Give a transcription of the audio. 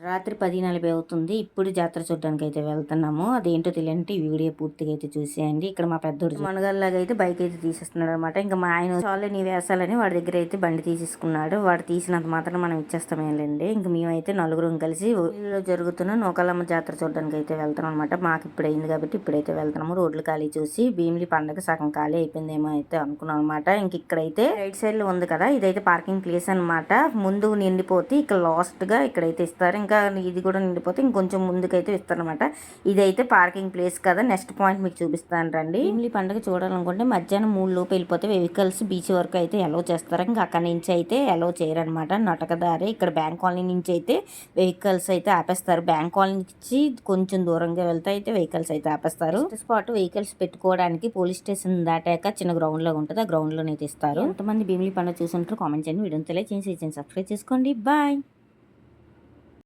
రాత్రి 10:40 అవుతుంది. ఇప్పుడు జాతర చూడ్డానికైతే వెళ్తున్నాము. అదేంటో తెలియాలంటే ఈ వీడియో పూర్తిగా అయితే చూసేయండి. ఇక్కడ మా పెద్దోడు మనగాళ్ళలాగా అయితే బైక్ అయితే తీసేస్తున్నాడనమాట. ఇంకా మా ఆయన చాలులే నీ వేసాలని వాడి దగ్గర అయితే బండి తీసేసుకున్నాడు. వాడు తీసినంత మాత్రం మనం ఇచ్చేస్తామేలండి. ఇంక మేమైతే నలుగురం కలిసి ఊళ్ళో జరుగుతున్న నూకాలమ్మ జాతర చూడడానికి అయితే వెళ్తాం అనమాట. మాకు ఇప్పుడు అయింది కాబట్టి ఇప్పుడైతే వెళ్తున్నాము. రోడ్లు ఖాళీ చూసి భీమిలి పండగ సగం ఖాళీ అయిపోయిందేమో అయితే అనుకున్నాం అనమాట. ఇంక ఇక్కడైతే రైట్ సైడ్ లో ఉంది కదా, ఇదైతే పార్కింగ్ ప్లేస్ అనమాట. ముందు నిండిపోతే ఇక్కడ లాస్ట్ గా ఇక్కడైతే ఇస్తారు. ఇంకా ఇది కూడా నిండిపోతే ఇంకొంచెం ముందుకైతే ఇస్తారనమాట. ఇదైతే పార్కింగ్ ప్లేస్ కదా. నెక్స్ట్ పాయింట్ మీకు చూపిస్తాను రండి. భీమిలి పండుగ చూడాలనుకుంటే మధ్యాహ్నం 3 లోపు వెళ్ళిపోతే వెహికల్స్ బీచ్ వరకు అయితే అలో చేస్తారు. ఇంకా అక్కడి నుంచి అయితే అలో చేయరనమాట. నటకదారి ఇక్కడ బ్యాంక్ కాలనీ నుంచి అయితే వెహికల్స్ అయితే ఆపేస్తారు. బ్యాంక్ కాలనీ నుంచి కొంచెం దూరంగా వెళ్తే అయితే వెహికల్స్ అయితే ఆపేస్తారు. స్పాట్ వెహికల్స్ పెట్టుకోవడానికి పోలీస్ స్టేషన్ దాటాక చిన్న గ్రౌండ్ లో ఉంటుంది. ఆ గ్రౌండ్ లోనైతే ఇస్తారు. ఎంతమంది భీమిలి పండుగ చూసుంటారు కామెంట్ చేయండి. వీడియో తెలియజేసి సబ్స్క్రైబ్ చేసుకోండి. బాయ్.